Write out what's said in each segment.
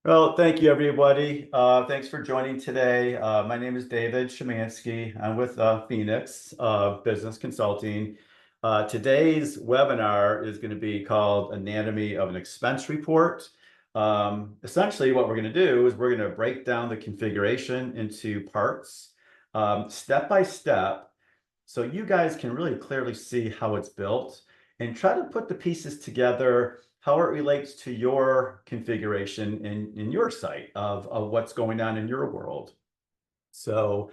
Well, thank you, everybody. Thanks for joining today. My name is David Szymanski. I'm with Phoenix Business Consulting. Today's webinar is going to be called Anatomy of an Expense Report. Essentially, what we're going to do is we're going to break down the configuration into parts, step by step, so you guys can really clearly see how it's built and try to put the pieces together, how it relates to your configuration in your site of what's going on in your world. So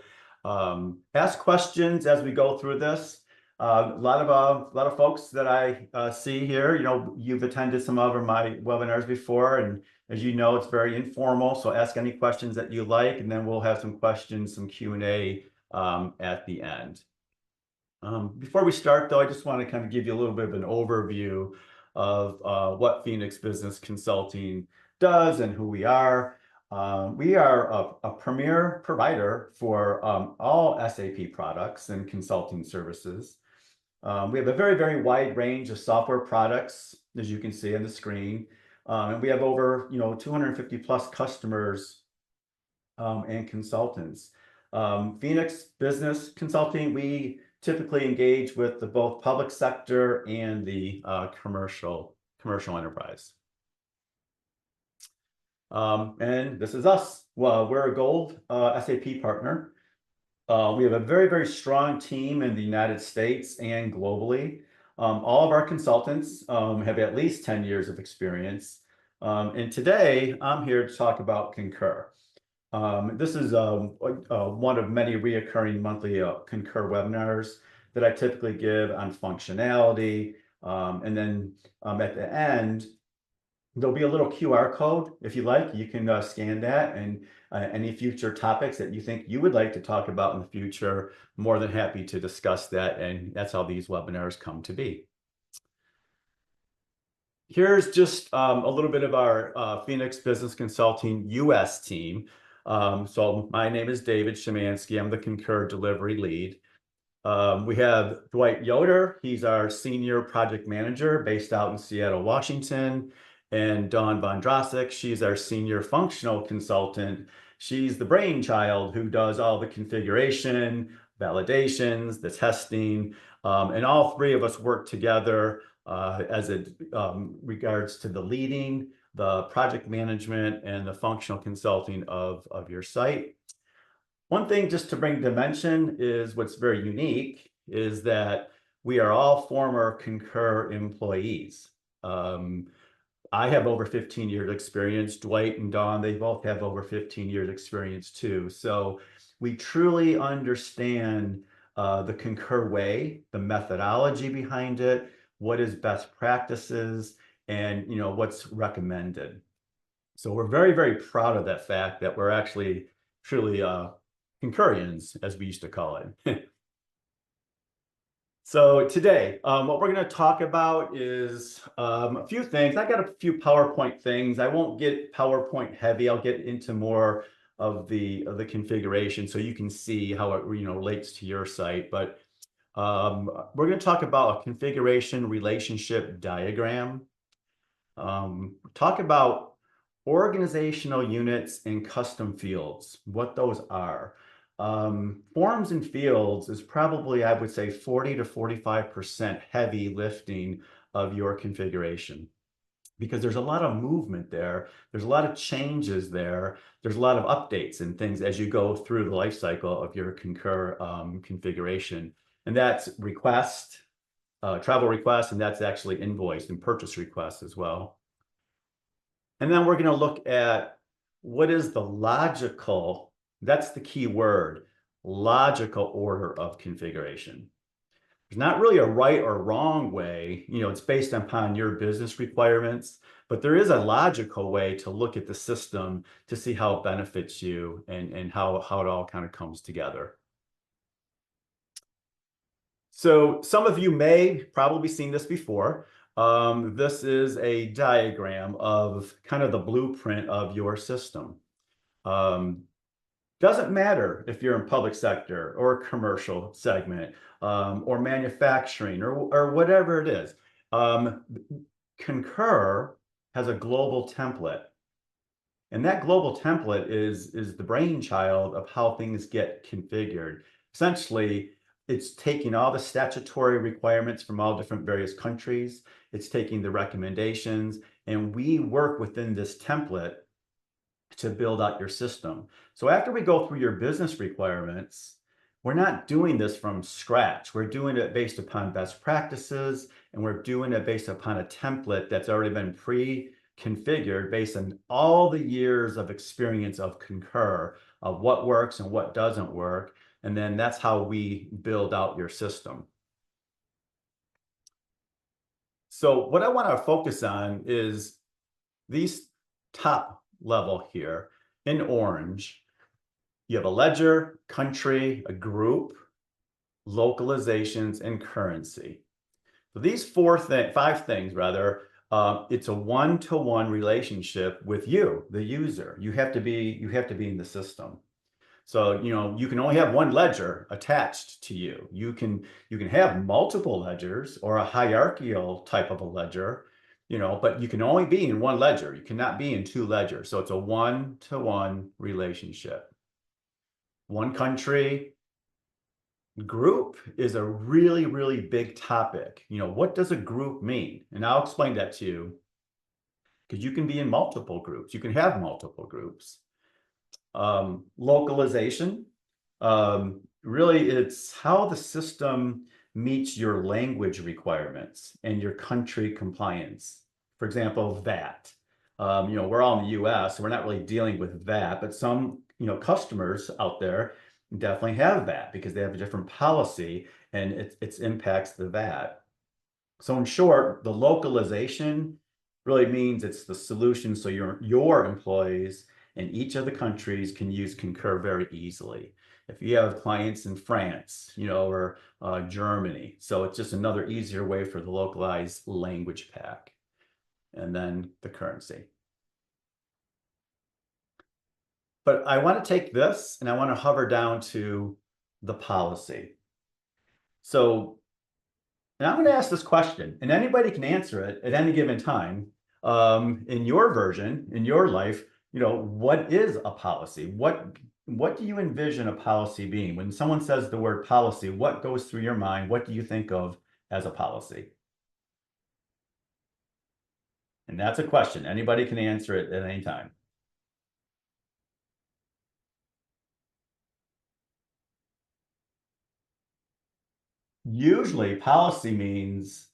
ask questions as we go through this. A lot of folks that I see here, you've attended some of my webinars before, and as you know, it's very informal. So ask any questions that you like, and then we'll have some questions, some Q&A at the end. Before we start, though, I just want to kind of give you a little bit of an overview of what Phoenix Business Consulting does and who we are. We are a premier provider for all SAP products and consulting services. We have a very, very wide range of software products, as you can see on the screen. And we have over 250 plus customers and consultants. Phoenix Business Consulting, we typically engage with the both public sector and the commercial enterprise. And this is us. Well, we're a gold SAP partner. We have a very, very strong team in the United States and globally. All of our consultants have at least 10 years of experience. And today, I'm here to talk about Concur. This is one of many reoccurring monthly Concur webinars that I typically give on functionality. And then at the end, there'll be a little QR code. If you like, you can scan that, and any future topics that you think you would like to talk about in the future, more than happy to discuss that. And that's how these webinars come to be. Here's just a little bit of our Phoenix Business Consulting US team. So my name is David Szymanski. I'm the Concur delivery lead. We have Dwight Yoder. He's our senior project manager based out in Seattle, Washington. And Dawn Vondrasek, she's our senior functional consultant. She's the brainchild who does all the configuration, validations, the testing, and all three of us work together as it regards to the leading, the project management, and the functional consulting of your site. One thing just to bring to mention is what's very unique is that we are all former Concur employees. I have over 15 years experience. Dwight and Dawn, they both have over 15 years experience too. So we truly understand the Concur way, the methodology behind it, what is best practices, and what's recommended. So we're very, very proud of that fact that we're actually truly Concurians, as we used to call it. So today, what we're going to talk about is a few things. I got a few PowerPoint things. I won't get PowerPoint heavy. I'll get into more of the configuration so you can see how it relates to your site. But we're going to talk about a configuration relationship diagram. Talk about organizational units and custom fields, what those are. Forms and fields is probably, I would say, 40 to 45% heavy lifting of your configuration, because there's a lot of movement there. There's a lot of changes there. There's a lot of updates and things as you go through the life cycle of your Concur configuration. And that's request, travel request, and that's actually invoice and purchase requests as well. And then we're going to look at what is the logical, that's the key word, logical order of configuration. There's not really a right or wrong way, it's based upon your business requirements, but there is a logical way to look at the system to see how it benefits you and how it all kind of comes together. So some of you may probably seen this before. This is a diagram of kind of the blueprint of your system. Doesn't matter if you're in public sector or commercial segment or manufacturing or whatever it is. Concur has a global template. And that global template is the brainchild of how things get configured. Essentially, it's taking all the statutory requirements from all different various countries. It's taking the recommendations, and we work within this template to build out your system. So after we go through your business requirements, we're not doing this from scratch. We're doing it based upon best practices, and we're doing it based upon a template that's already been pre-configured based on all the years of experience of Concur, of what works and what doesn't work. And then that's how we build out your system. So what I want to focus on is these top level here in orange. You have a ledger, country, a group, localizations, and currency. So these five things rather, it's a one-to-one relationship with you, the user. You have to be in the system. So, you can only have one ledger attached to you. You can have multiple ledgers or a hierarchical type of a ledger, but you can only be in one ledger. You cannot be in two ledgers. So it's a one-to-one relationship. One country. Group is a really, really big topic. What does a group mean? And I'll explain that to you, because you can be in multiple groups. You can have multiple groups. Localization, really it's how the system meets your language requirements and your country compliance. For example, VAT. We're all in the US, so we're not really dealing with VAT, but some, customers out there definitely have VAT because they have a different policy and it impacts the VAT. So in short, the localization really means it's the solution so your employees in each of the countries can use Concur very easily. If you have clients in France, or Germany, so it's just another easier way for the localized language pack. And then the currency. But I want to take this and I want to hover down to the policy. So, and I'm going to ask this question, and anybody can answer it at any given time. In your version, in your life, what is a policy? What do you envision a policy being? When someone says the word policy, what goes through your mind? What do you think of as a policy? And that's a question. Anybody can answer it at any time. Usually policy means,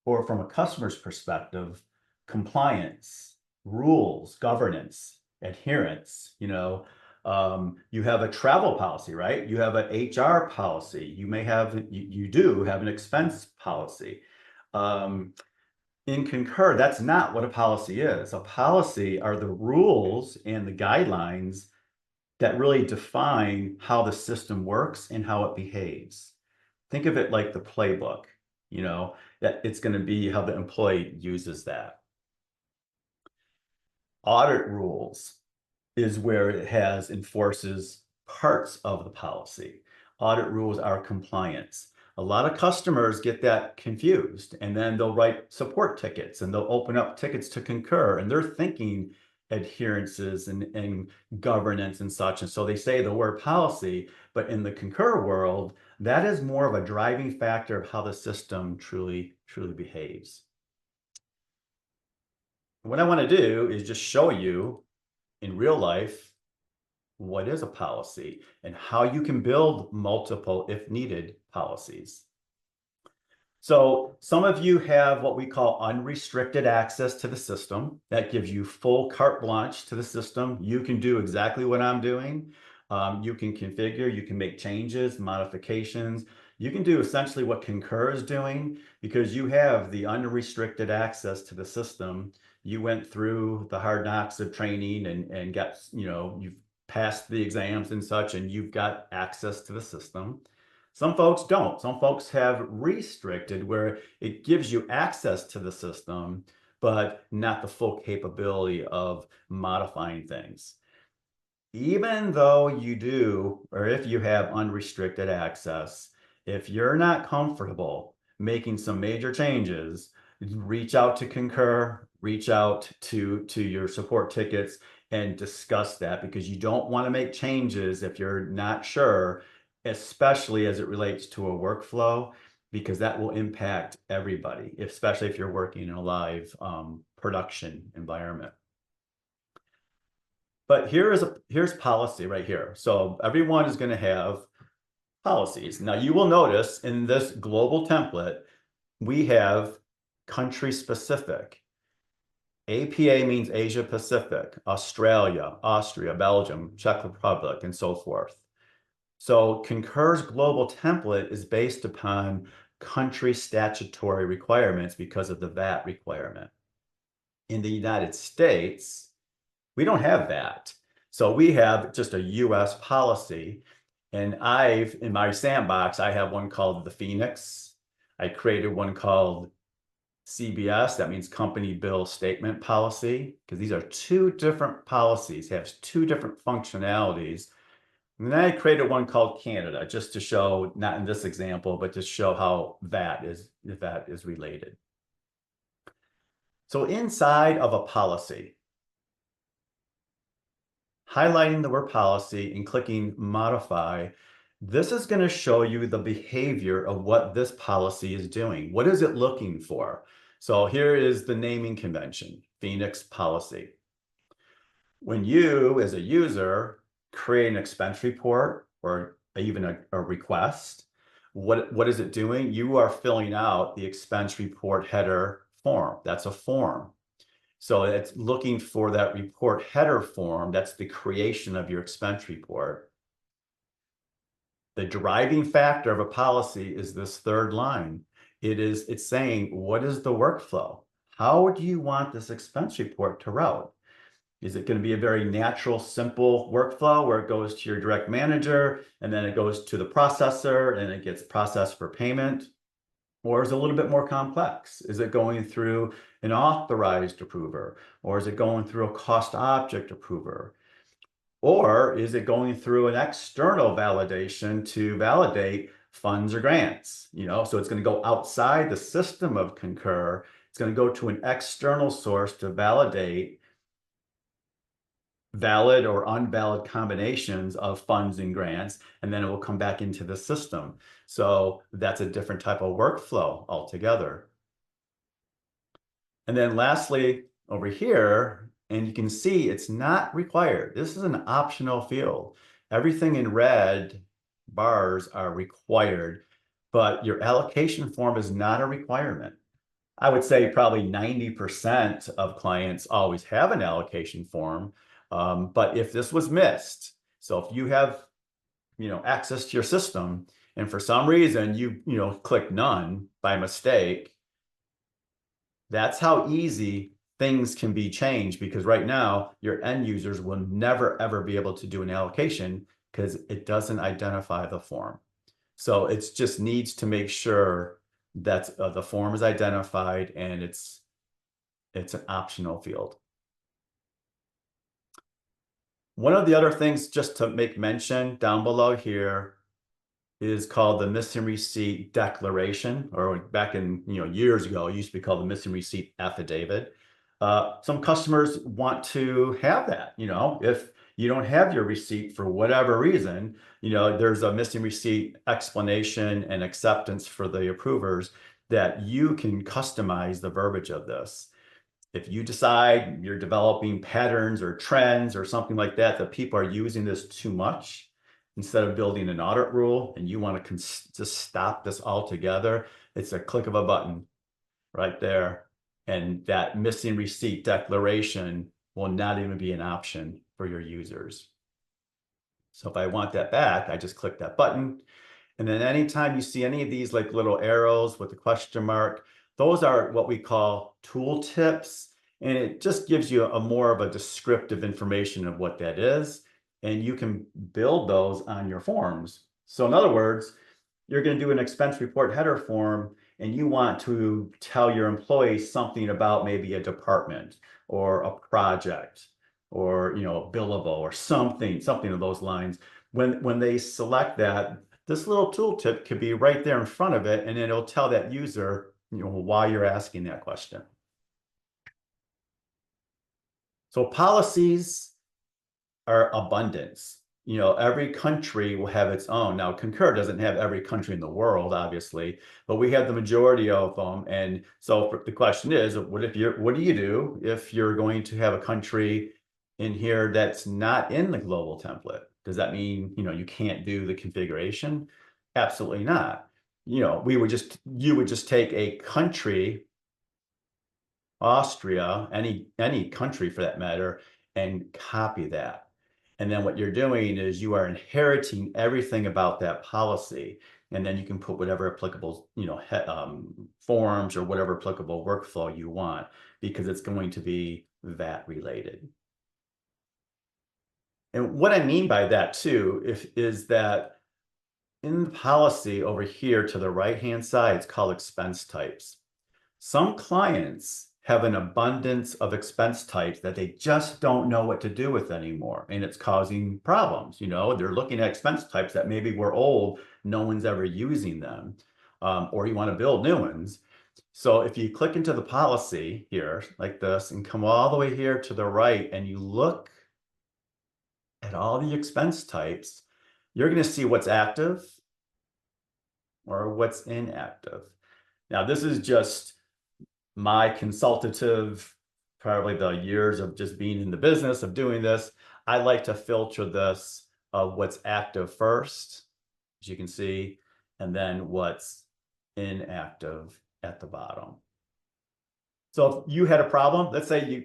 or from a customer's perspective, compliance, rules, governance, adherence. You have a travel policy, right? You have an HR policy. You may have, you do have an expense policy. In Concur, that's not what a policy is. A policy are the rules and the guidelines that really define how the system works and how it behaves. Think of it like the playbook, that it's going to be how the employee uses that. Audit rules is where it enforces parts of the policy. Audit rules are compliance. A lot of customers get that confused, and then they'll write support tickets and they'll open up tickets to Concur, and they're thinking adherences and governance and such. And so they say the word policy, but in the Concur world, that is more of a driving factor of how the system truly behaves. What I want to do is just show you in real life what is a policy and how you can build multiple, if needed, policies. So some of you have what we call unrestricted access to the system. That gives you full carte blanche to the system. You can do exactly what I'm doing. You can configure, you can make changes, modifications. You can do essentially what Concur is doing because you have the unrestricted access to the system. You went through the hard knocks of training and got, you've passed the exams and such, and you've got access to the system. Some folks don't. Some folks have restricted where it gives you access to the system, but not the full capability of modifying things. Even though you do, or if you have unrestricted access, if you're not comfortable making some major changes, reach out to Concur, reach out to your support tickets, and discuss that, because you don't want to make changes if you're not sure, especially as it relates to a workflow, because that will impact everybody, especially if you're working in a live production environment. But here's policy right here. So everyone is going to have policies. Now you will notice in this global template, we have country specific. APA means Asia Pacific, Australia, Austria, Belgium, Czech Republic, and so forth. So Concur's global template is based upon country statutory requirements because of the VAT requirement. In the United States, we don't have that. So we have just a US policy. And in my sandbox, I have one called the Phoenix. I created one called CBS, that means company bill statement policy, because these are two different policies, have two different functionalities. And then I created one called Canada, just to show, not in this example, but to show how VAT is related. So inside of a policy, highlighting the word policy and clicking modify, this is going to show you the behavior of what this policy is doing. What is it looking for? So here is the naming convention, Phoenix policy. When you, as a user, create an expense report or even a request, what is it doing? You are filling out the expense report header form. That's a form. So it's looking for that report header form. That's the creation of your expense report. The driving factor of a policy is this third line. It's saying, what is the workflow? How do you want this expense report to route? Is it going to be a very natural, simple workflow where it goes to your direct manager and then it goes to the processor and it gets processed for payment? Or is it a little bit more complex? Is it going through an authorized approver? Or is it going through a cost object approver? Or is it going through an external validation to validate funds or grants? So it's going to go outside the system of Concur. It's going to go to an external source to validate valid or unvalid combinations of funds and grants, and then it will come back into the system. So that's a different type of workflow altogether. And then lastly, over here, and you can see it's not required. This is an optional field. Everything in red bars are required, but your allocation form is not a requirement. I would say probably 90% of clients always have an allocation form, but if this was missed, so if you have access to your system and for some reason you click none by mistake, that's how easy things can be changed, because right now your end users will never ever be able to do an allocation because it doesn't identify the form. So it just needs to make sure that the form is identified and it's an optional field. One of the other things just to make mention down below here is called the missing receipt declaration, or back in years ago, it used to be called the missing receipt affidavit. Some customers want to have that. If you don't have your receipt for whatever reason, there's a missing receipt explanation and acceptance for the approvers that you can customize the verbiage of this. If you decide you're developing patterns or trends or something like that people are using this too much, instead of building an audit rule and you want to just stop this altogether, it's a click of a button right there. And that missing receipt declaration will not even be an option for your users. So if I want that back, I just click that button. And then anytime you see any of these like little arrows with the question mark, those are what we call tool tips. And it just gives you a more of a descriptive information of what that is. And you can build those on your forms. So in other words, you're going to do an expense report header form and you want to tell your employees something about maybe a department or a project or billable or something of those lines. When they select that, this little tooltip could be right there in front of it, and it'll tell that user why you're asking that question. So policies are abundance. Every country will have its own. Now, Concur doesn't have every country in the world, obviously, but we have the majority of them. And so the question is, what do you do if you're going to have a country in here that's not in the global template? Does that mean, you can't do the configuration? Absolutely not. You would just take a country, Austria, any country for that matter, and copy that. And then what you're doing is you are inheriting everything about that policy. And then you can put whatever applicable, forms or whatever applicable workflow you want, because it's going to be that related. And what I mean by that too, is that in the policy over here to the right-hand side, it's called expense types. Some clients have an abundance of expense types that they just don't know what to do with anymore. And it's causing problems. They're looking at expense types that maybe were old, no one's ever using them, or you want to build new ones. So if you click into the policy here like this and come all the way here to the right and you look at all the expense types, you're going to see what's active or what's inactive. Now, this is just my consultative, probably the years of just being in the business of doing this. I like to filter this of what's active first, as you can see, and then what's inactive at the bottom. So if you had a problem, let's say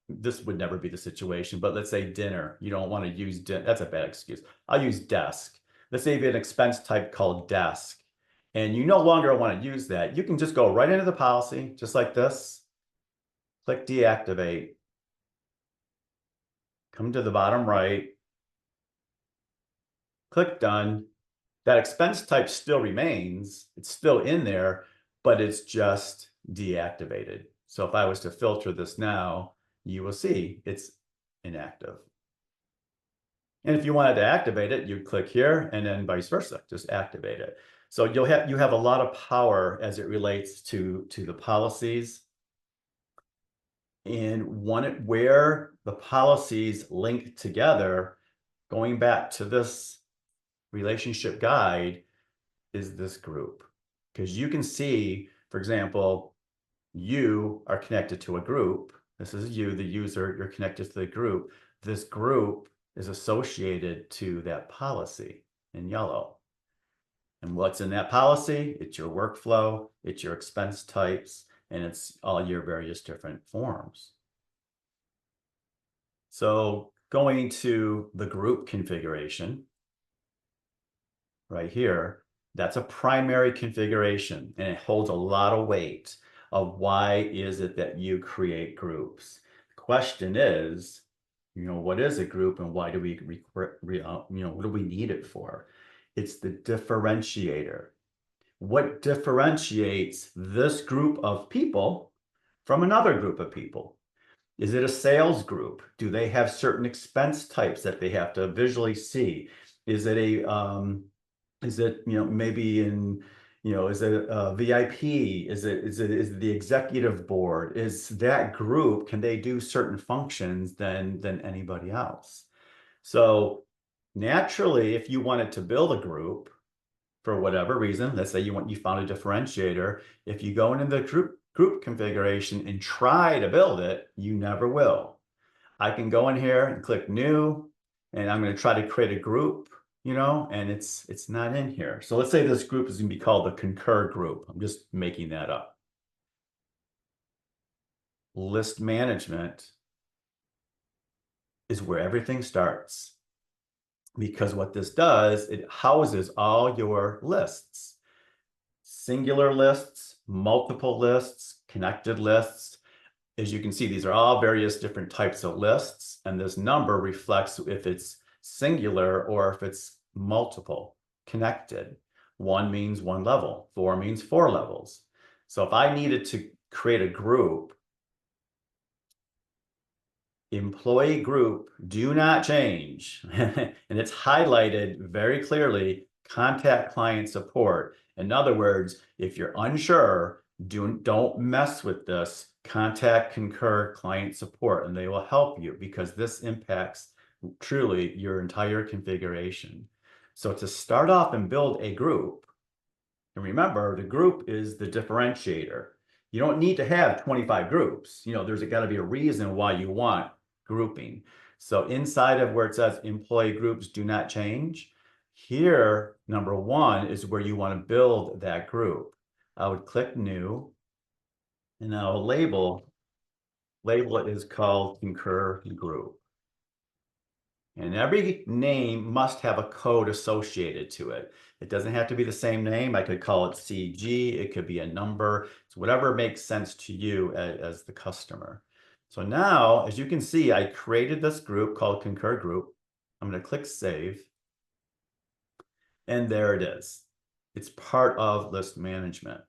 this would never be the situation, but let's say dinner, you don't want to use dinner. That's a bad excuse. I'll use desk. Let's say you have an expense type called desk, and you no longer want to use that. You can just go right into the policy, just like this, click deactivate, come to the bottom right, click done. That expense type still remains, it's still in there, but it's just deactivated. So if I was to filter this now, you will see it's inactive. And if you wanted to activate it, you click here and then vice versa, just activate it. So you have a lot of power as it relates to the policies. And where the policies link together, going back to this relationship guide, is this group. Because you can see, for example, you are connected to a group. This is you, the user, you're connected to the group. This group is associated to that policy in yellow. And what's in that policy? It's your workflow, it's your expense types, and it's all your various different forms. So going to the group configuration right here, that's a primary configuration, and it holds a lot of weight of why is it that you create groups. The question is, what is a group and why do we, what do we need it for? It's the differentiator. What differentiates this group of people from another group of people? Is it a sales group? Do they have certain expense types that they have to visually see? Is it maybe is it a VIP? Is it the executive board? Is that group, can they do certain functions than anybody else? So naturally, if you wanted to build a group for whatever reason, let's say you found a differentiator, if you go into the group configuration and try to build it, you never will. I can go in here and click new, and I'm going to try to create a group, and it's not in here. So let's say this group is going to be called the Concur group. I'm just making that up. List management is where everything starts, because what this does, it houses all your lists. Singular lists, multiple lists, connected lists. As you can see, these are all various different types of lists, and this number reflects if it's singular or if it's multiple, connected. 1 means 1 level, 4 means 4 levels. So if I needed to create a group, employee group, do not change. And it's highlighted very clearly, contact client support. In other words, if you're unsure, don't mess with this. Contact Concur client support, and they will help you, because this impacts truly your entire configuration. So to start off and build a group, and remember, the group is the differentiator. You don't need to have 25 groups. There's got to be a reason why you want grouping. So inside of where it says employee groups do not change, here, number one is where you want to build that group. I would click new, and I'll label it as called Concur Group. And every name must have a code associated to it. It doesn't have to be the same name. I could call it CG. It could be a number. It's whatever makes sense to you as the customer. So now, as you can see, I created this group called Concur Group. I'm going to click Save. And there it is. It's part of list management.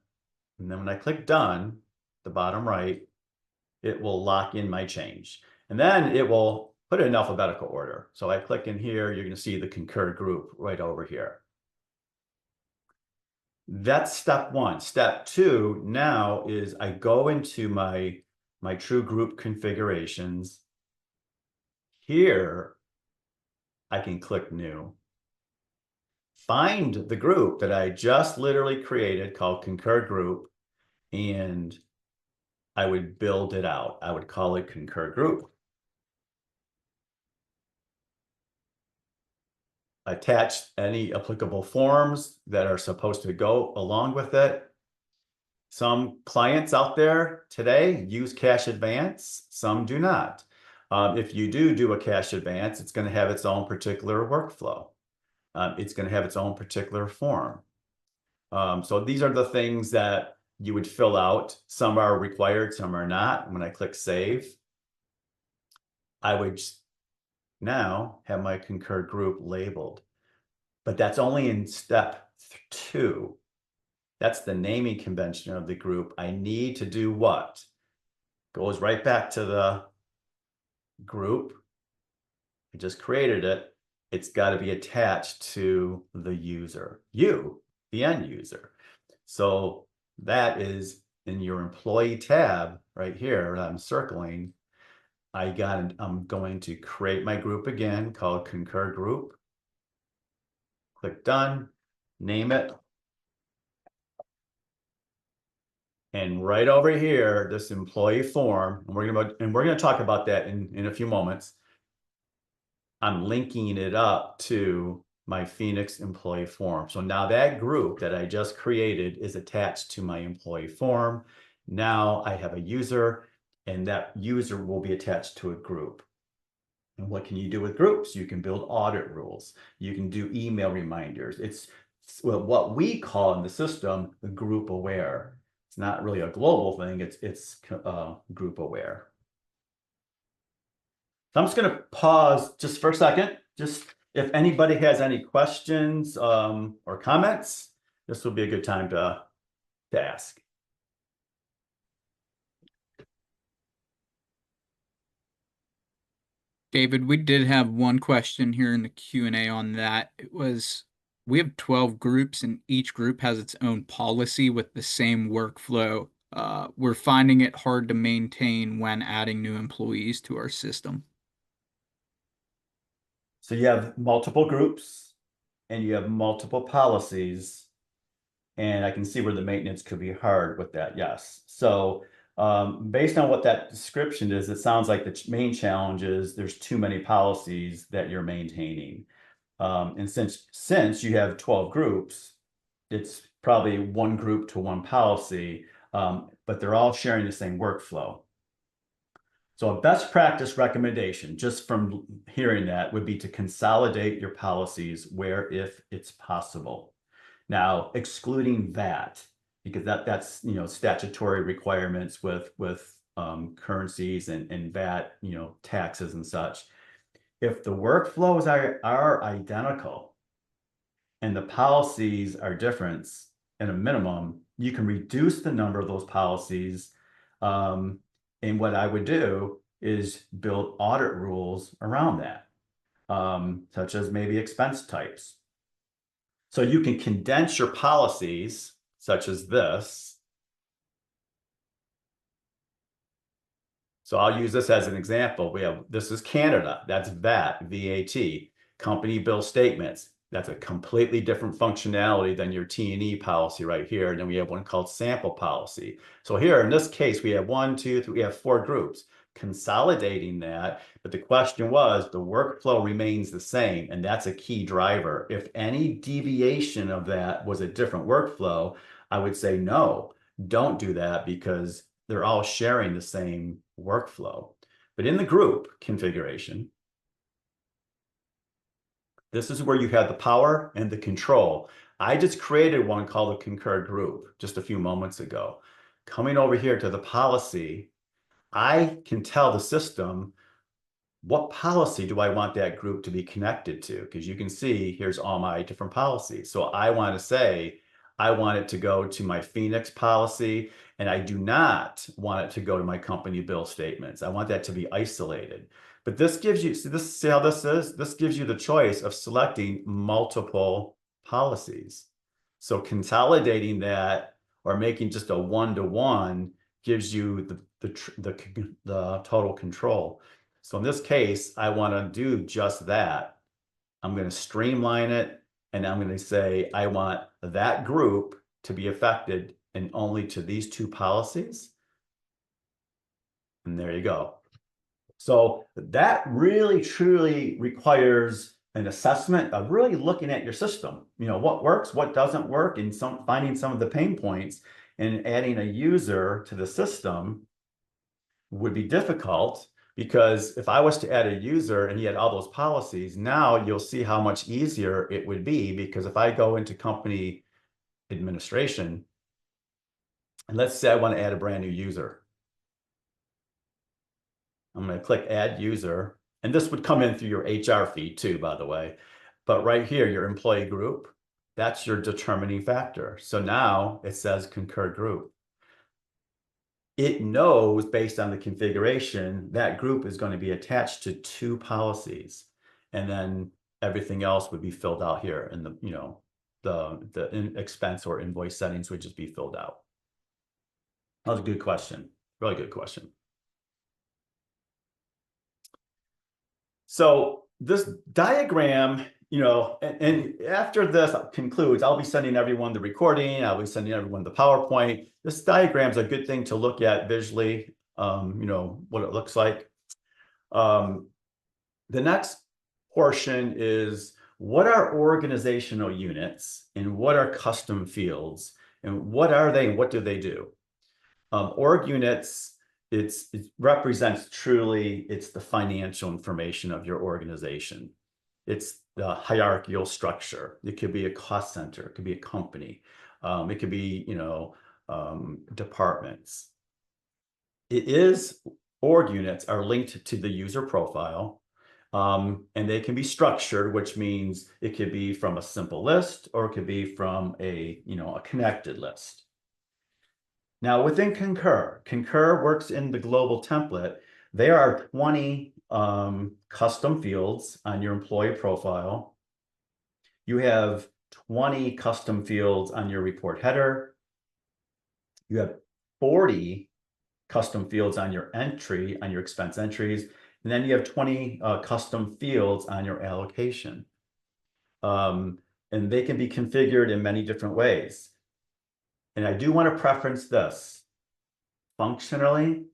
And then when I click Done, the bottom right, it will lock in my change. And then it will put it in alphabetical order. So I click in here, you're going to see the Concur Group right over here. That's step one. Step two now is I go into my true group configurations. Here, I can click New. Find the group that I just literally created called Concur Group, and I would build it out. I would call it Concur Group. Attach any applicable forms that are supposed to go along with it. Some clients out there today use cash advance, some do not. If you do a cash advance, it's going to have its own particular workflow. It's going to have its own particular form. So these are the things that you would fill out. Some are required, some are not. When I click Save, I would now have my Concur Group labeled. But that's only in step 2. That's the naming convention of the group. I need to do what? Goes right back to the group. I just created it. It's got to be attached to the user, you, the end user. So that is in your employee tab right here that I'm circling. I'm going to create my group again called Concur Group. Click Done, name it. And right over here, this employee form, and we're going to talk about that in a few moments. I'm linking it up to my Phoenix employee form. So now that group that I just created is attached to my employee form. Now I have a user, and that user will be attached to a group. And what can you do with groups? You can build audit rules. You can do email reminders. It's what we call in the system group aware. It's not really a global thing. It's group aware. So I'm just going to pause just for a second. Just if anybody has any questions or comments, this will be a good time to ask. David, we did have one question here in the Q&A on that. It was, we have 12 groups and each group has its own policy with the same workflow. We're finding it hard to maintain when adding new employees to our system. So you have multiple groups and you have multiple policies, and I can see where the maintenance could be hard with that, yes. So based on what that description is, it sounds like the main challenge is there's too many policies that you're maintaining. And since you have 12 groups, it's probably one group to one policy, but they're all sharing the same workflow. So a best practice recommendation, just from hearing that, would be to consolidate your policies where if it's possible. Now, excluding VAT, because that's statutory requirements with currencies and VAT, taxes and such. If the workflows are identical and the policies are different at a minimum, you can reduce the number of those policies. And what I would do is build audit rules around that, such as maybe expense types. So you can condense your policies, such as this. So I'll use this as an example. This is Canada, that's VAT, VAT, company bill statements. That's a completely different functionality than your T&E policy right here. And then we have one called sample policy. So here in this case, we have 1, 2, 3, we have 4 groups. Consolidating that, but the question was, the workflow remains the same, and that's a key driver. If any deviation of that was a different workflow, I would say no, don't do that, because they're all sharing the same workflow. But in the group configuration, this is where you have the power and the control. I just created one called a Concur group just a few moments ago. Coming over here to the policy, I can tell the system, what policy do I want that group to be connected to? Because you can see here's all my different policies. So I want to say, I want it to go to my Phoenix policy, and I do not want it to go to my company bill statements. I want that to be isolated. But this gives you, see how this is? This gives you the choice of selecting multiple policies. So consolidating that or making just a one-to-one gives you the total control. So in this case, I want to do just that. I'm going to streamline it, and I'm going to say I want that group to be affected and only to these 2 policies. And there you go. So that really truly requires an assessment of really looking at your system. What works, what doesn't work, and finding some of the pain points, and adding a user to the system would be difficult, because if I was to add a user and he had all those policies, now you'll see how much easier it would be, because if I go into company administration, and let's say I want to add a brand new user, I'm going to click add user, and this would come in through your HR feed too, by the way. But right here, your employee group, that's your determining factor. So now it says Concur group. It knows based on the configuration that group is going to be attached to 2 policies, and then everything else would be filled out here, and the expense or invoice settings would just be filled out. That was a good question, really good question. So this diagram, and after this concludes, I'll be sending everyone the recording. I'll be sending everyone the PowerPoint. This diagram is a good thing to look at visually, what it looks like. The next portion is, what are organizational units and what are custom fields, and what are they and what do they do? Org units, it represents truly, it's the financial information of your organization. It's the hierarchical structure. It could be a cost center, it could be a company, it could be, departments. Org units are linked to the user profile, and they can be structured, which means it could be from a simple list, or it could be from a connected list. Now within Concur, Concur works in the global template. There are 20 custom fields on your employee profile. You have 20 custom fields on your report header. You have 40 custom fields on your expense entries. And then you have 20 custom fields on your allocation. And they can be configured in many different ways. And I do want to preference this. Functionally,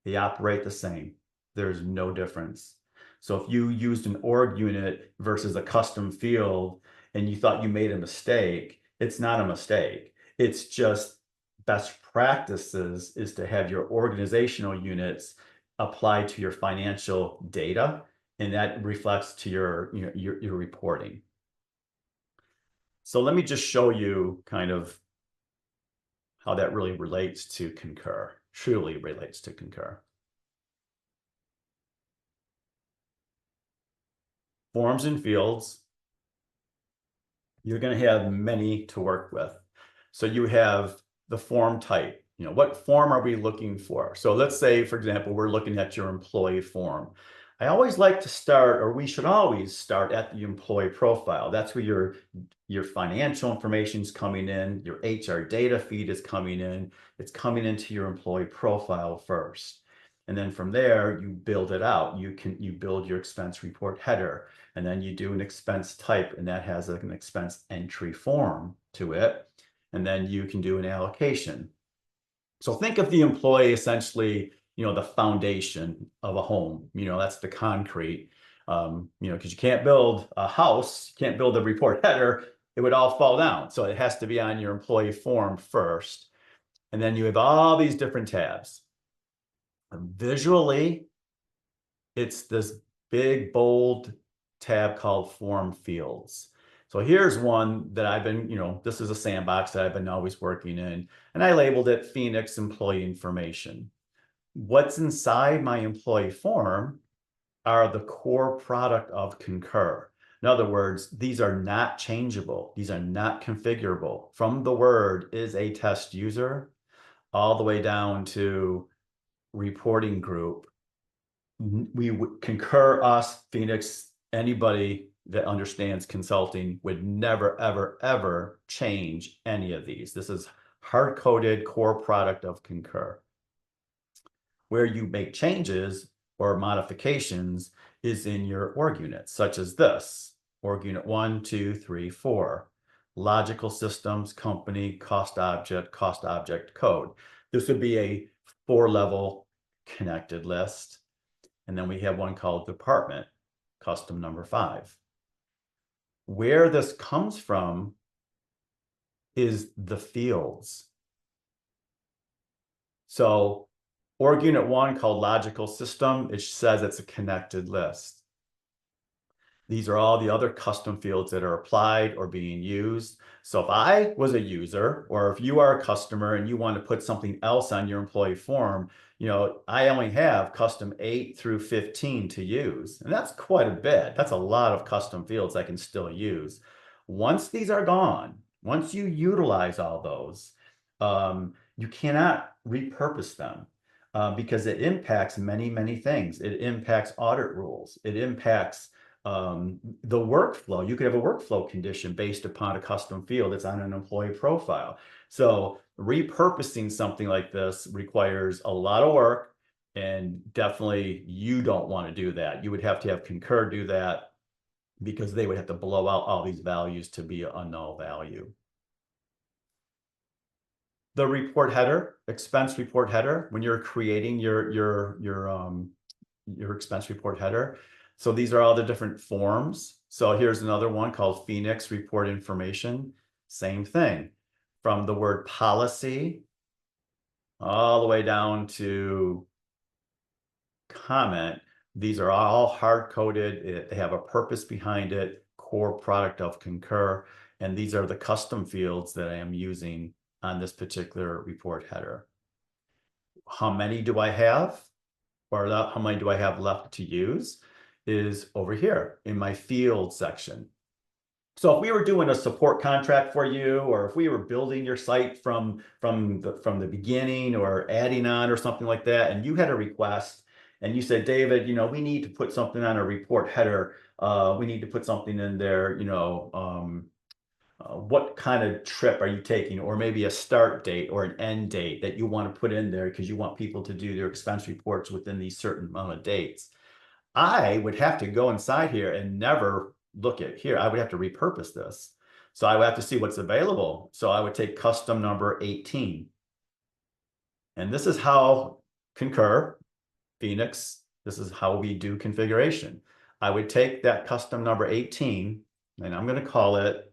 they operate the same. There's no difference. So if you used an org unit versus a custom field and you thought you made a mistake, it's not a mistake. It's just best practices is to have your organizational units applied to your financial data, and that reflects to your reporting. So let me just show you kind of how that really relates to Concur, truly relates to Concur. Forms and fields, you're going to have many to work with. So you have the form type. What form are we looking for? So let's say, for example, we're looking at your employee form. I always like to start, or we should always start at the employee profile. That's where your financial information is coming in, your HR data feed is coming in. It's coming into your employee profile first. And then from there, you build it out. You build your expense report header, and then you do an expense type, and that has an expense entry form to it. And then you can do an allocation. So think of the employee essentially, the foundation of a home. That's the concrete. Because you can't build a house, you can't build a report header, it would all fall down. So it has to be on your employee form first. And then you have all these different tabs. Visually, it's this big, bold tab called form fields. So here's one that I've been, this is a sandbox that I've been always working in, and I labeled it Phoenix Employee Information. What's inside my employee form are the core product of Concur. In other words, these are not changeable. These are not configurable. From the word is a test user all the way down to reporting group. We would Concur, us, Phoenix, anybody that understands consulting would never, ever, ever change any of these. This is hard-coded core product of Concur. Where you make changes or modifications is in your org units, such as this, org unit 1, 2, 3, 4. Logical systems, company, cost object, code. This would be a 4-level connected list. And then we have one called department, custom number 5. Where this comes from is the fields. So org unit 1 called logical system, it says it's a connected list. These are all the other custom fields that are applied or being used. So if I was a user, or if you are a customer and you want to put something else on your employee form, I only have custom 8 through 15 to use. And that's quite a bit. That's a lot of custom fields I can still use. Once these are gone, once you utilize all those, you cannot repurpose them. Because it impacts many, many things. It impacts audit rules. It impacts the workflow. You could have a workflow condition based upon a custom field that's on an employee profile. So repurposing something like this requires a lot of work, and definitely you don't want to do that. You would have to have Concur do that because they would have to blow out all these values to be a null value. The report header, expense report header, when you're creating your expense report header. So these are all the different forms. So here's another one called Phoenix Report Information. Same thing. From the word policy all the way down to comment, these are all hard-coded. They have a purpose behind it, core product of Concur. And these are the custom fields that I am using on this particular report header. How many do I have? Or how many do I have left to use is over here in my field section. So if we were doing a support contract for you, or if we were building your site from the beginning or adding on or something like that, and you had a request and you said, David, we need to put something on a report header. We need to put something in there, what kind of trip are you taking, or maybe a start date or an end date that you want to put in there because you want people to do their expense reports within these certain amount of dates. I would have to go inside here and never look at here. I would have to repurpose this. So I would have to see what's available. So I would take custom number 18. And this is how Concur, Phoenix, this is how we do configuration. I would take that custom number 18, and I'm going to call it,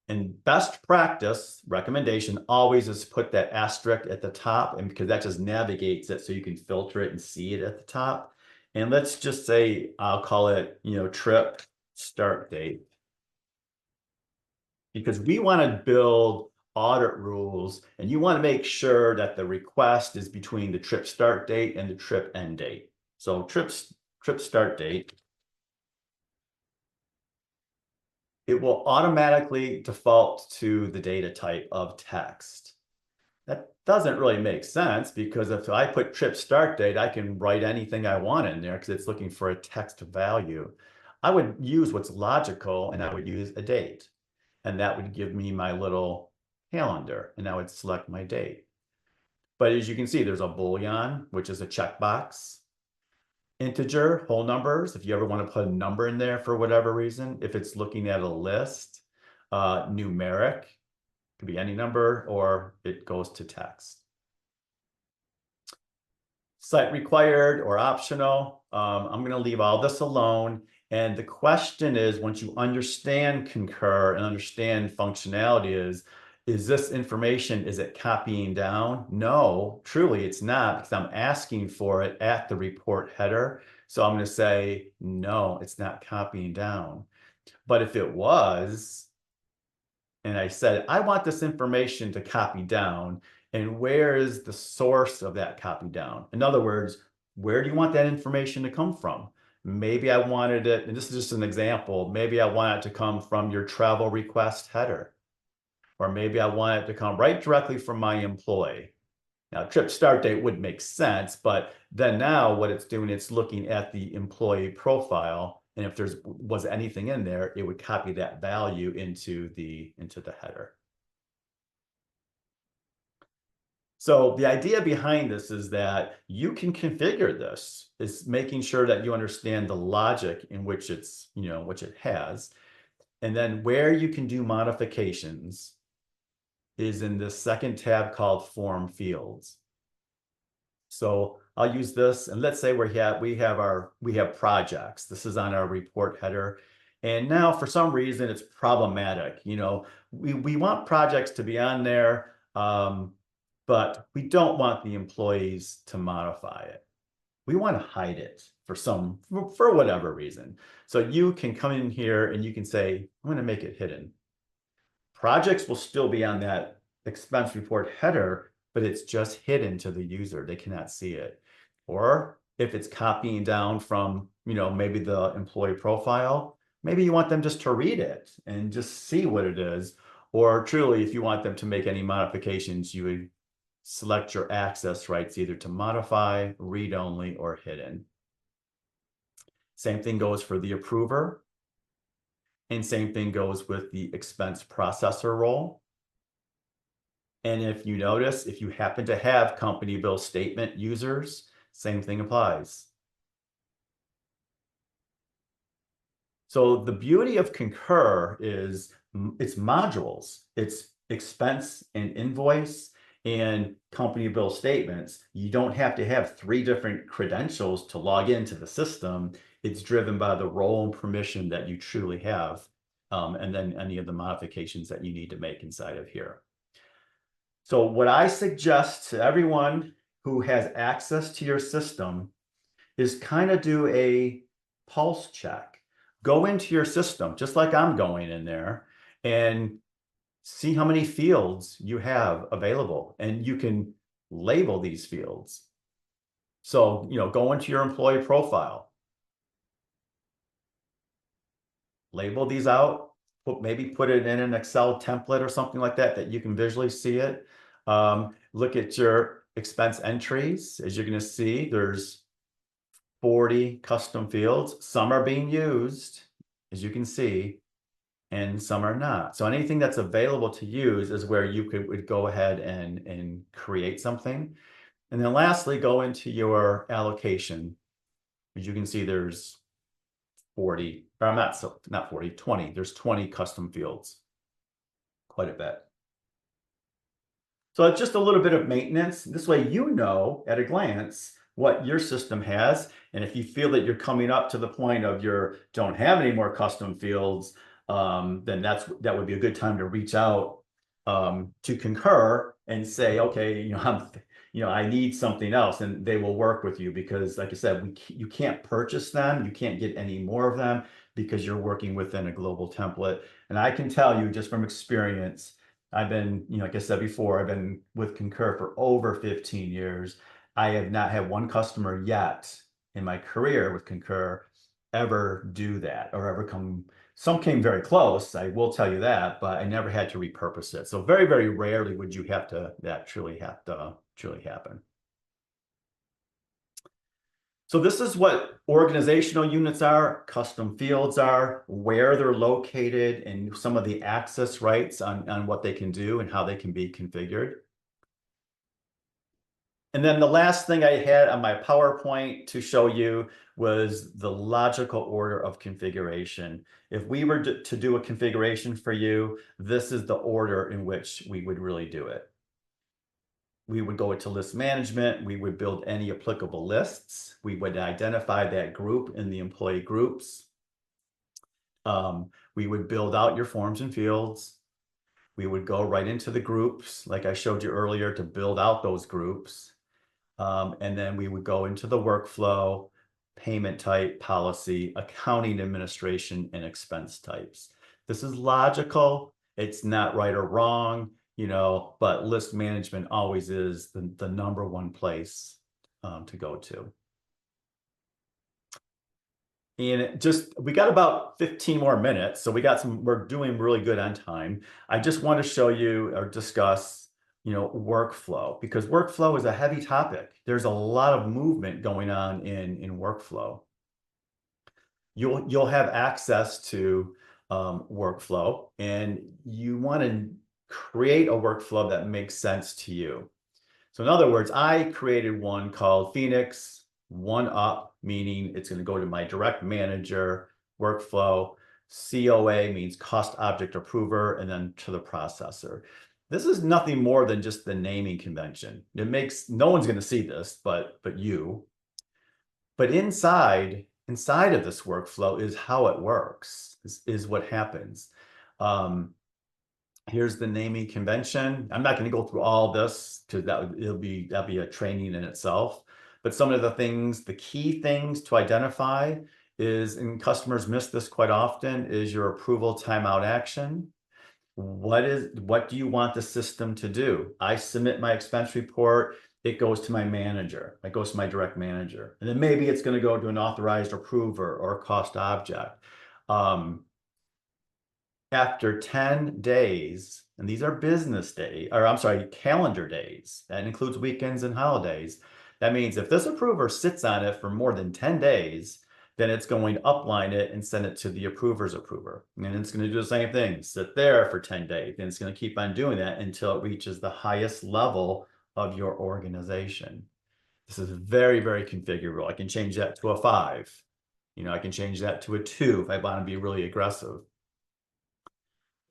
and best practice recommendation always is put that asterisk at the top, and because that just navigates it so you can filter it and see it at the top. And let's just say I'll call it, trip start date. Because we want to build audit rules, and you want to make sure that the request is between the trip start date and the trip end date. So trip start date, it will automatically default to the data type of text. That doesn't really make sense, because if I put trip start date, I can write anything I want in there because it's looking for a text value. I would use what's logical, and I would use a date. And that would give me my little calendar, and I would select my date. But as you can see, there's a boolean, which is a checkbox. Integer, whole numbers, if you ever want to put a number in there for whatever reason, if it's looking at a list, numeric, could be any number, or it goes to text. Site required or optional. I'm going to leave all this alone. And the question is, once you understand Concur and understand functionality is this information, is it copying down? No, truly it's not, because I'm asking for it at the report header. So I'm going to say, no, it's not copying down. But if it was, and I said, I want this information to copy down, and where is the source of that copy down? In other words, where do you want that information to come from? Maybe I wanted it, and this is just an example, maybe I want it to come from your travel request header, or maybe I want it to come right directly from my employee. Now, trip start date would make sense, but then now what it's doing, it's looking at the employee profile, and if there was anything in there, it would copy that value into the header. So the idea behind this is that you can configure this, is making sure that you understand the logic in which it's, which it has. And then where you can do modifications is in this second tab called Form Fields. So I'll use this, and let's say we have projects. This is on our report header. And now for some reason it's problematic. We want projects to be on there, but we don't want the employees to modify it. We want to hide it for whatever reason. So you can come in here and you can say, I'm going to make it hidden. Projects will still be on that expense report header, but it's just hidden to the user. They cannot see it. Or if it's copying down from, maybe the employee profile, maybe you want them just to read it and just see what it is. Or truly, if you want them to make any modifications, you would select your access rights either to modify, read only, or hidden. Same thing goes for the approver. And same thing goes with the expense processor role. And if you notice, if you happen to have company bill statement users, same thing applies. So the beauty of Concur is it's modules. It's expense and invoice and company bill statements. You don't have to have 3 different credentials to log into the system. It's driven by the role and permission that you truly have, and then any of the modifications that you need to make inside of here. So what I suggest to everyone who has access to your system is kind of do a pulse check. Go into your system, just like I'm going in there, and see how many fields you have available. And you can label these fields. So, go into your employee profile. Label these out. Maybe put it in an Excel template or something like that you can visually see it. Look at your expense entries. As you're going to see, there's 40 custom fields. Some are being used, as you can see, and some are not. So anything that's available to use is where you would go ahead and create something. And then lastly, go into your allocation. As you can see, there's 40, or not 40, 20. There's 20 custom fields, quite a bit. So it's just a little bit of maintenance. This way, at a glance what your system has. And if you feel that you're coming up to the point of don't have any more custom fields, then that would be a good time to reach out to Concur and say, okay, I need something else, and they will work with you, because like I said, you can't purchase them. You can't get any more of them because you're working within a global template. And I can tell you just from experience, I've been, like I said before, I've been with Concur for over 15 years. I have not had one customer yet in my career with Concur ever do that, or ever some came very close, I will tell you that, but I never had to repurpose it. So very, very rarely would you have that truly happen. So this is what organizational units are, custom fields are, where they're located, and some of the access rights on what they can do and how they can be configured. And then the last thing I had on my PowerPoint to show you was the logical order of configuration. If we were to do a configuration for you, this is the order in which we would really do it. We would go into list management. We would build any applicable lists. We would identify that group in the employee groups. We would build out your forms and fields. We would go right into the groups, like I showed you earlier, to build out those groups. And then we would go into the workflow, payment type, policy, accounting administration, and expense types. This is logical. It's not right or wrong, but list management always is the number one place to go to. And we got about 15 more minutes, so we're doing really good on time. I just want to show you or discuss, workflow, because workflow is a heavy topic. There's a lot of movement going on in workflow. You'll have access to workflow, and you want to create a workflow that makes sense to you. So in other words, I created one called Phoenix One Up, meaning it's going to go to my direct manager workflow. COA means cost object approver, and then to the processor. This is nothing more than just the naming convention. No one's going to see this, but you. But inside of this workflow is how it works, is what happens. Here's the naming convention. I'm not going to go through all this because that'll be a training in itself. But some of the key things to identify is, and customers miss this quite often, is your approval timeout action. What do you want the system to do? I submit my expense report. It goes to my manager. It goes to my direct manager. And then maybe it's going to go to an authorized approver or a cost object. After 10 days, and these are business days, or I'm sorry, calendar days, that includes weekends and holidays. That means if this approver sits on it for more than 10 days, then it's going to upline it and send it to the approver's approver. And it's going to do the same thing, sit there for 10 days, and it's going to keep on doing that until it reaches the highest level of your organization. This is very, very configurable. I can change that to a 5. I can change that to a 2 if I want to be really aggressive.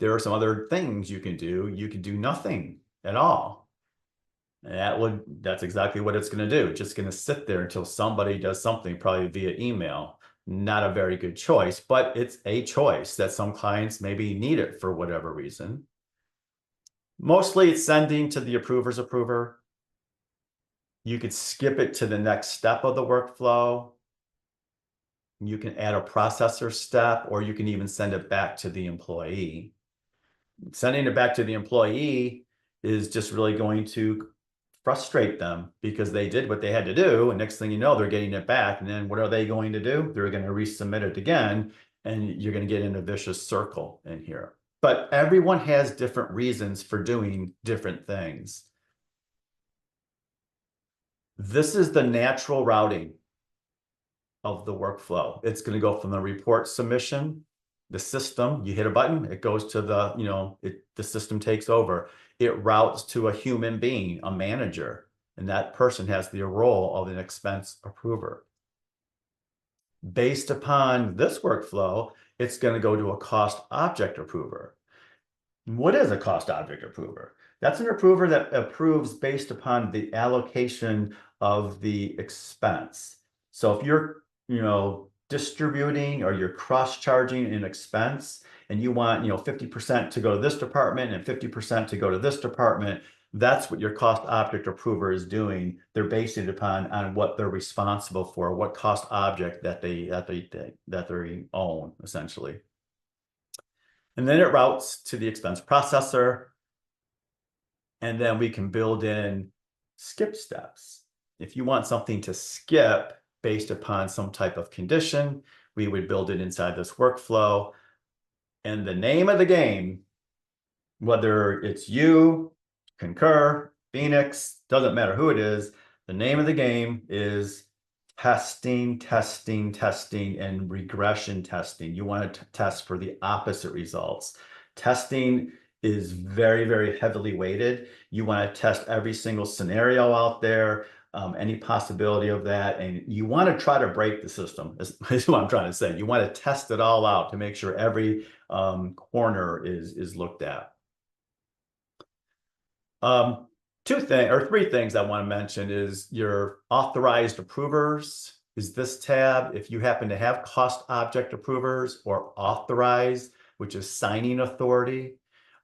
There are some other things you can do. You can do nothing at all. That's exactly what it's going to do. It's just going to sit there until somebody does something, probably via email. Not a very good choice, but it's a choice that some clients maybe need it for whatever reason. Mostly it's sending to the approver's approver. You could skip it to the next step of the workflow. You can add a processor step, or you can even send it back to the employee. Sending it back to the employee is just really going to frustrate them because they did what they had to do. And next thing you know, they're getting it back. And then what are they going to do? They're going to resubmit it again. And you're going to get in a vicious circle in here. But everyone has different reasons for doing different things. This is the natural routing of the workflow. It's going to go from the report submission, the system, you hit a button, it goes to the system takes over. It routes to a human being, a manager, and that person has the role of an expense approver. Based upon this workflow, it's going to go to a cost object approver. What is a cost object approver? That's an approver that approves based upon the allocation of the expense. So if you're, distributing or you're cross-charging an expense and you want, 50% to go to this department and 50% to go to this department, that's what your cost object approver is doing. They're basing it on what they're responsible for, what cost object that they own, essentially. And then it routes to the expense processor. And then we can build in skip steps. If you want something to skip based upon some type of condition, we would build it inside this workflow. And the name of the game, whether it's you, Concur, Phoenix, doesn't matter who it is, the name of the game is testing, testing, testing, and regression testing. You want to test for the opposite results. Testing is very, very heavily weighted. You want to test every single scenario out there, any possibility of that, and you want to try to break the system, is what I'm trying to say. You want to test it all out to make sure every corner is looked at. Um, three things I want to mention is your authorized approvers is this tab. If you happen to have cost object approvers or authorized, which is signing authority,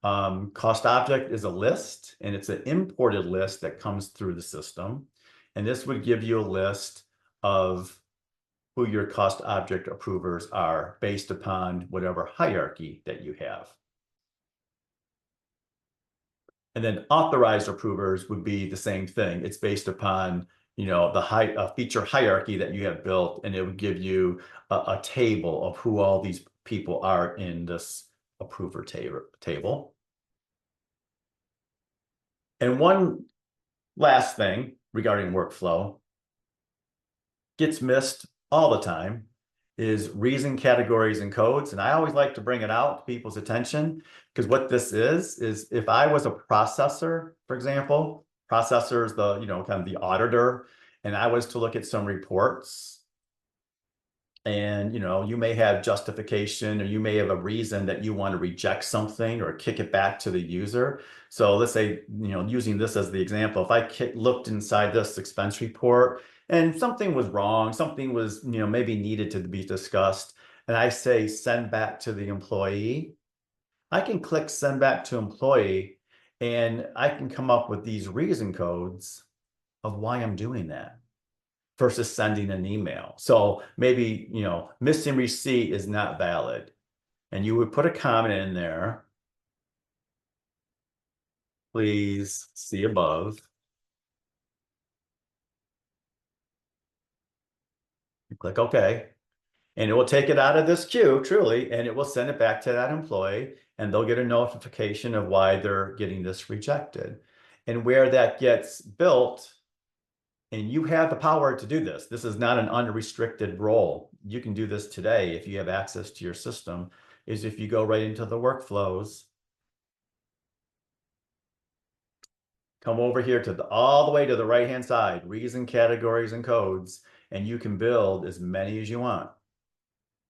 cost object is a list, and it's an imported list that comes through the system. And this would give you a list of who your cost object approvers are based upon whatever hierarchy that you have. And then authorized approvers would be the same thing. It's based upon, the feature hierarchy that you have built, and it would give you a table of who all these people are in this approver table. And one last thing regarding workflow gets missed all the time is reason categories and codes. And I always like to bring it out to people's attention, because what this is if I was a processor, for example, processor is the, kind of the auditor, and I was to look at some reports, and you may have justification, or you may have a reason that you want to reject something or kick it back to the user. So let's say, using this as the example, if I looked inside this expense report and something was wrong, something was, maybe needed to be discussed, and I say send back to the employee, I can click send back to employee, and I can come up with these reason codes of why I'm doing that versus sending an email. So maybe, missing receipt is not valid. And you would put a comment in there. Please see above. You click OK. And it will take it out of this queue, truly, and it will send it back to that employee, and they'll get a notification of why they're getting this rejected. And where that gets built, and you have the power to do this. This is not an unrestricted role. You can do this today if you have access to your system, is if you go right into the workflows, come over here to all the way to the right-hand side, reason categories and codes, and you can build as many as you want,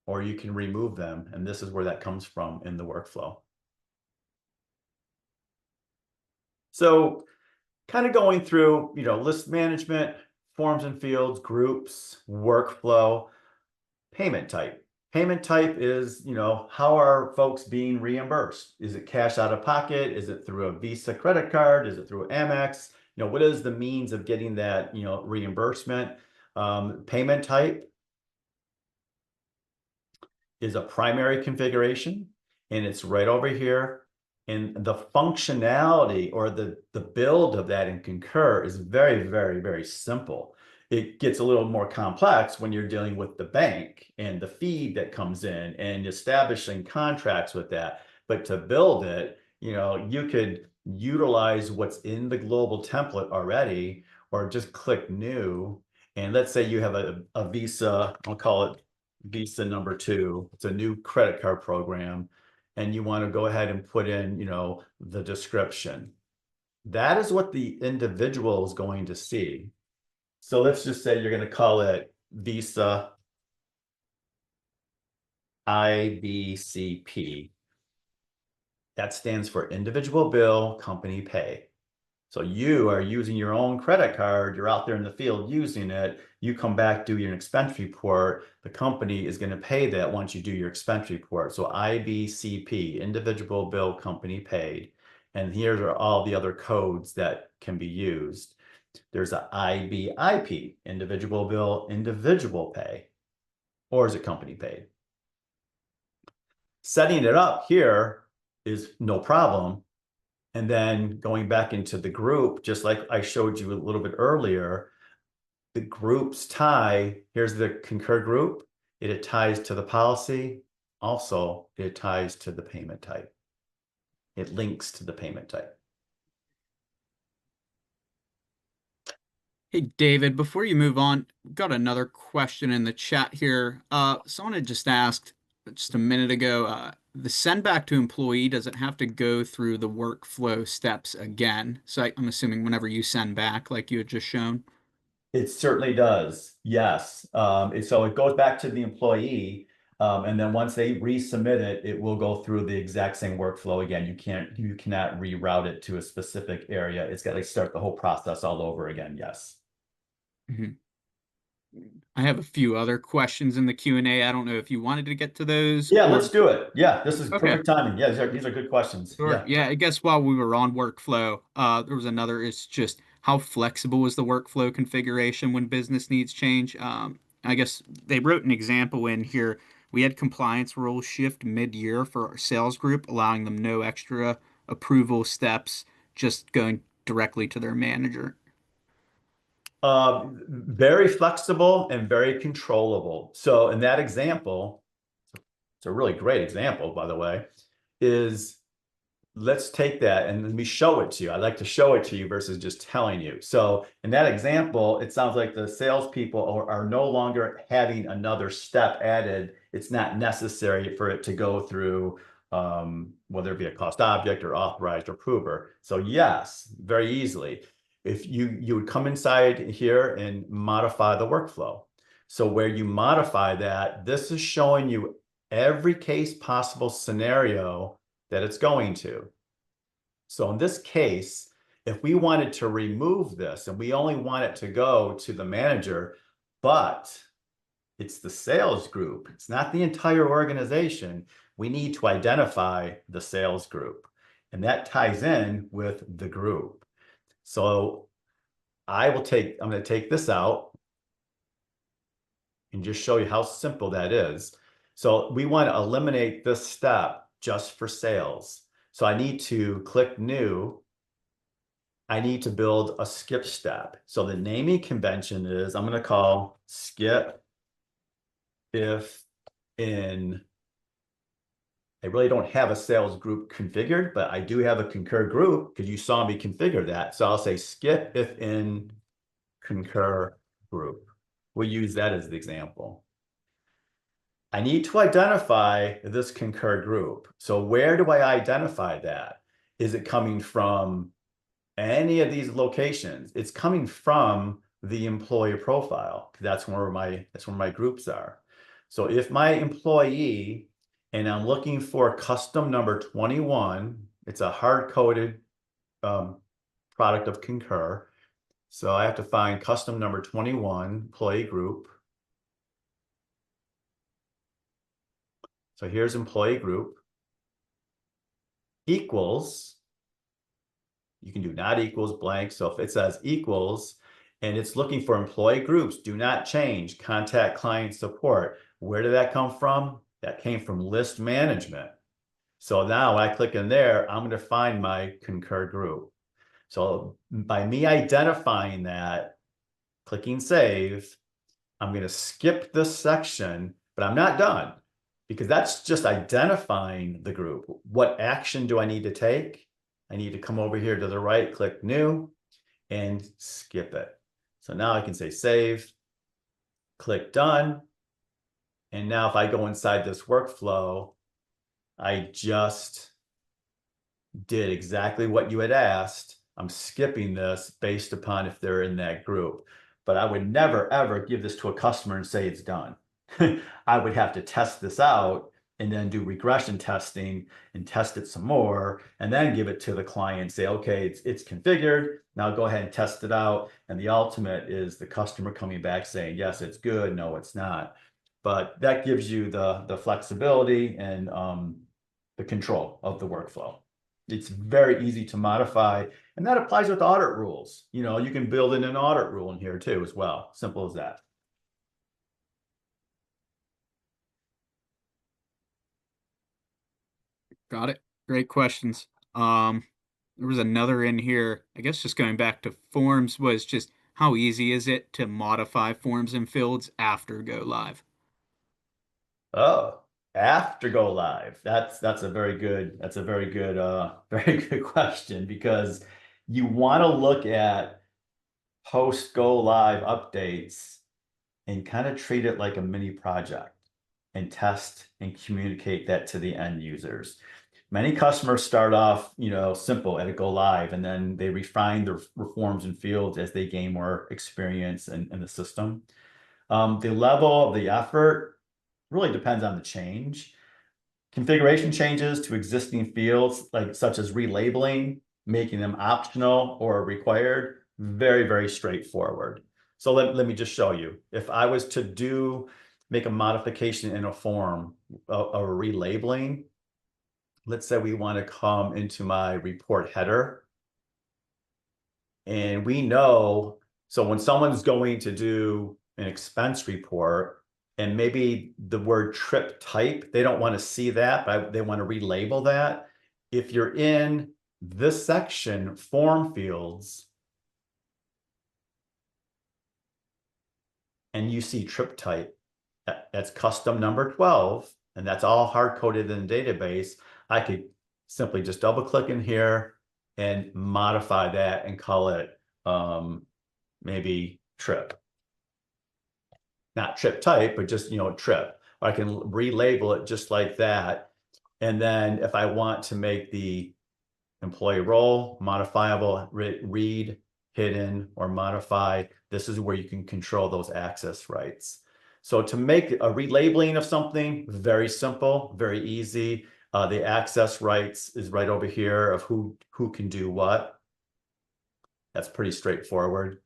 or you can remove them. And this is where that comes from in the workflow. So kind of going through, list management, forms and fields, groups, workflow, payment type. Payment type is, how are folks being reimbursed? Is it cash out of pocket? Is it through a Visa credit card? Is it through Amex? What is the means of getting that, reimbursement? Payment type is a primary configuration, and it's right over here. And the functionality or the build of that in Concur is very, very, very simple. It gets a little more complex when you're dealing with the bank and the feed that comes in and establishing contracts with that. But to build it, you could utilize what's in the global template already, or just click new. And let's say you have a Visa, I'll call it Visa number 2. It's a new credit card program, and you want to go ahead and put in, the description. That is what the individual is going to see. So let's just say you're going to call it Visa IBCP. That stands for Individual Bill Company Pay. So you are using your own credit card, you're out there in the field using it, you come back, do your expense report, the company is going to pay that once you do your expense report. So IBCP, Individual Bill Company Paid. And here are all the other codes that can be used. There's a IBIP, Individual Bill, Individual Pay, or is it company paid? Setting it up here is no problem. And then going back into the group, just like I showed you a little bit earlier, the groups tie, here's the Concur group, it ties to the policy. Also, it ties to the payment type. It links to the payment type. Hey, David, before you move on, we've got another question in the chat here. Someone had just asked just a minute ago, the send back to employee doesn't have to go through the workflow steps again. So I'm assuming whenever you send back, like you had just shown. It certainly does. Yes. And so it goes back to the employee. And then once they resubmit it, it will go through the exact same workflow again. You cannot reroute it to a specific area. It's got to start the whole process all over again. Yes. Mhm. I have a few other questions in the Q&A. I don't know if you wanted to get to those Yeah, let's or do it. Yeah, this is okay. perfect timing. Yeah, these are good questions. Sure. Yeah. Yeah, I guess while we were on workflow, there was another, it's just how flexible is the workflow configuration when business needs change? I guess they wrote an example in here. We had compliance rules shift mid-year for our sales group, allowing them no extra approval steps, just going directly to their manager. Very flexible and very controllable. So in that example, it's a really great example, by the way, is let's take that and let me show it to you. I like to show it to you versus just telling you. So in that example, it sounds like the salespeople are no longer having another step added. It's not necessary for it to go through whether it be a cost object or authorized approver. So yes, very easily. If you would come inside here and modify the workflow. So where you modify that, this is showing you every case possible scenario that it's going to. So in this case, if we wanted to remove this and we only want it to go to the manager, but it's the sales group, it's not the entire organization, we need to identify the sales group. And that ties in with the group. So I'm going to take this out and just show you how simple that is. So we want to eliminate this step just for sales. So I need to click new. I need to build a skip step. So the naming convention is I'm going to call skip if in, I really don't have a sales group configured, but I do have a Concur group because you saw me configure that. So I'll say skip if in Concur group. We'll use that as the example. I need to identify this Concur group. So where do I identify that? Is it coming from any of these locations? It's coming from the employee profile. That's where my groups are. So if my employee and I'm looking for custom number 21, it's a hard-coded product of Concur. So I have to find custom number 21 employee group. So here's employee group equals, you can do not equals blank. So if it says equals and it's looking for employee groups, do not change, contact client support. Where did that come from? That came from list management. So now I click in there, I'm going to find my Concur group. So by me identifying that, clicking save, I'm going to skip this section, but I'm not done because that's just identifying the group. What action do I need to take? I need to come over here to the right, click new, and skip it. So now I can say save, click done. And now if I go inside this workflow, I just did exactly what you had asked. I'm skipping this based upon if they're in that group. But I would never, ever give this to a customer and say it's done. I would have to test this out and then do regression testing and test it some more and then give it to the client and say, okay, it's configured. Now go ahead and test it out. And the ultimate is the customer coming back saying, yes, it's good. No, it's not. But that gives you the flexibility and the control of the workflow. It's very easy to modify, and that applies with audit rules. You know, you can build in an audit rule in here too as well. Simple as that. Got it. Great questions. There was another in here, I guess just going back to forms, was just how easy is it to modify forms and fields after go live? Oh, after go live. That's a very good, very good question because you want to look at post go live updates and kind of treat it like a mini project. and test and communicate that to the end users. Many customers start off, simple at a go live, and then they refine their forms and fields as they gain more experience in the system. The level of the effort really depends on the change. Configuration changes to existing fields, such as relabeling, making them optional or required, very, very straightforward. So let me just show you. If I was to make a modification in a form, a relabeling, let's say we want to come into my report header. And we know, so when someone's going to do an expense report, and maybe the word trip type, they don't want to see that, but they want to relabel that. If you're in this section, form fields, and you see trip type, that's custom number 12, and that's all hard-coded in the database, I could simply just double click in here and modify that and call it maybe trip. Not trip type, but just, trip. Or I can relabel it just like that. And then if I want to make the employee role modifiable, read, hidden, or modify, this is where you can control those access rights. So to make a relabeling of something, very simple, very easy. The access rights is right over here of who can do what. That's pretty straightforward.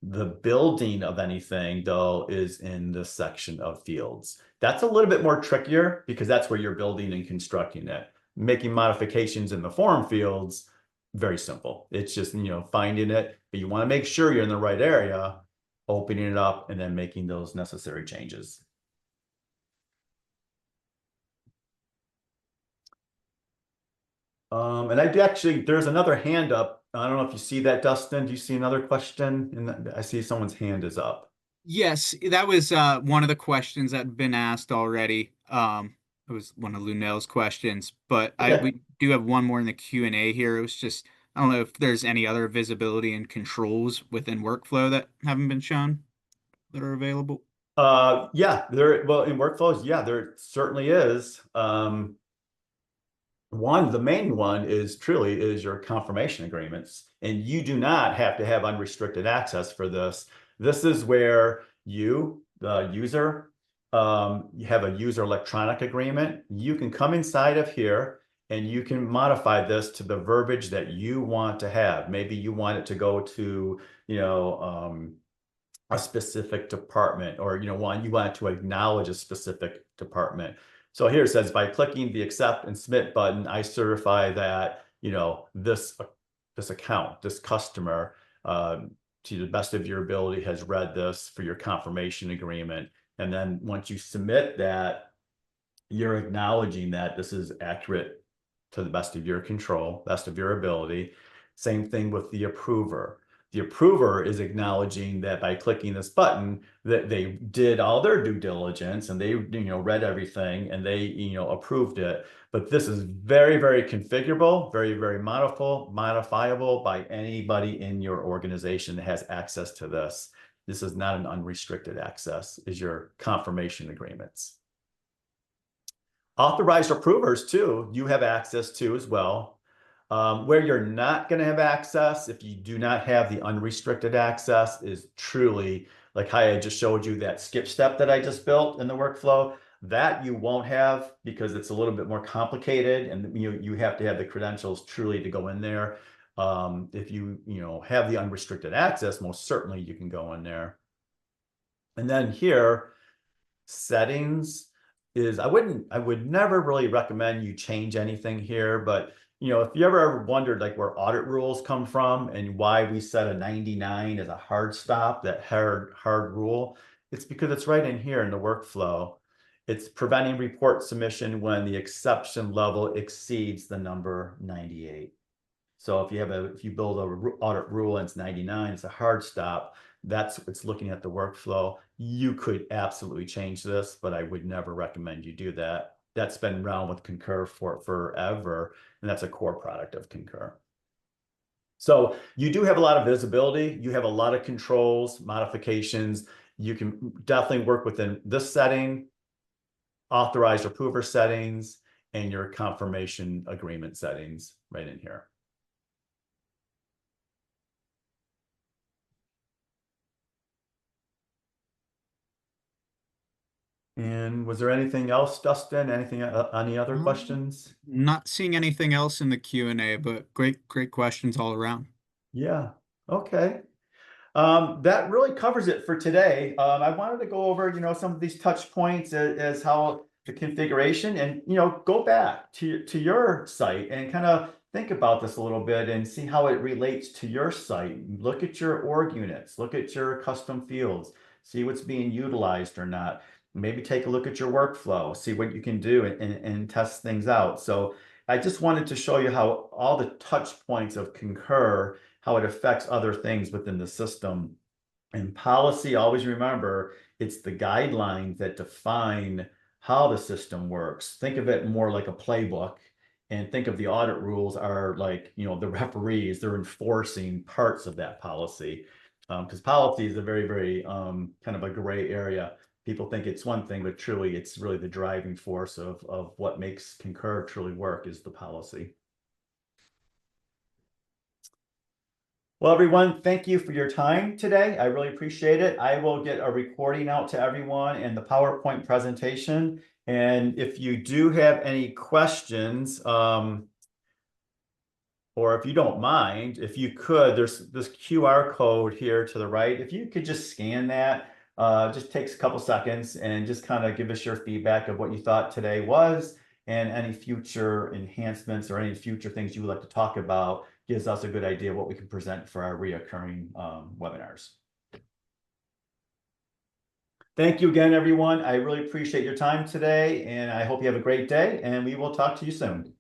The building of anything, though, is in this section of fields. That's a little bit more trickier because that's where you're building and constructing it. Making modifications in the form fields, very simple. It's just, finding it, but you want to make sure you're in the right area, opening it up, and then making those necessary changes. And there's another hand up. I don't know if you see that, Dustin. Do you see another question? And I see someone's hand is up. Yes, that was one of the questions that had been asked already. It was one of Lunel's questions, but Okay. we do have one more in the Q&A here. It was just, I don't know if there's any other visibility and controls within workflow that haven't been shown that are available. Yeah, well, in workflows, yeah, there certainly is. The main one is your confirmation agreements, and you do not have to have unrestricted access for this. This is where you, the user, you have a user electronic agreement. You can come inside of here and you can modify this to the verbiage that you want to have. Maybe you want it to go to, a specific department, or you want it to acknowledge a specific department. So here it says, by clicking the accept and submit button, I certify that this account, this customer, to the best of your ability, has read this for your confirmation agreement. And then once you submit that, you're acknowledging that this is accurate to the best of your control, best of your ability. Same thing with the approver. The approver is acknowledging that by clicking this button that they did all their due diligence and they read everything and they approved it. But this is very, very configurable, very, very modifiable by anybody in your organization that has access to this. This is not an unrestricted access, is your confirmation agreements. Authorized approvers too, you have access to as well. Where you're not going to have access, if you do not have the unrestricted access, is truly like how I just showed you that skip step that I just built in the workflow. That you won't have because it's a little bit more complicated, and you have to have the credentials truly to go in there. If you have the unrestricted access, most certainly you can go in there. And then here, settings is, I would never really recommend you change anything here, but if you ever wondered like where audit rules come from and why we set a 99 as a hard stop, that hard rule, it's because it's right in here in the workflow. It's preventing report submission when the exception level exceeds the number 98. So if you build a audit rule and it's 99, it's a hard stop. It's looking at the workflow. You could absolutely change this, but I would never recommend you do that. That's been around with Concur for forever, and that's a core product of Concur. So you do have a lot of visibility. You have a lot of controls, modifications. You can definitely work within this setting. authorized approver settings, and your confirmation agreement settings right in here. And was there anything else, Dustin? Anything, any other questions? Not seeing anything else in the Q&A, but great questions all around. Yeah. Okay. That really covers it for today. I wanted to go over, some of these touch points as how the configuration and, go back to your site and kind of think about this a little bit and see how it relates to your site. Look at your org units, look at your custom fields, see what's being utilized or not. Maybe take a look at your workflow, see what you can do and test things out. So I just wanted to show you how all the touch points of Concur, how it affects other things within the system. And policy, always remember, it's the guidelines that define how the system works. Think of it more like a playbook, and think of the audit rules are like, the referees, they're enforcing parts of that policy. Because policy is a very, very kind of a gray area. People think it's one thing, but truly it's really the driving force of what makes Concur truly work is the policy. Well, everyone, thank you for your time today. I really appreciate it. I will get a recording out to everyone and the PowerPoint presentation. And if you do have any questions, or if you don't mind, if you could, there's this QR code here to the right. If you could just scan that, just takes a couple seconds and just kind of give us your feedback of what you thought today was and any future enhancements or any future things you would like to talk about gives us a good idea of what we can present for our reoccurring webinars. Thank you again, everyone. I really appreciate your time today, and I hope you have a great day, and we will talk to you soon.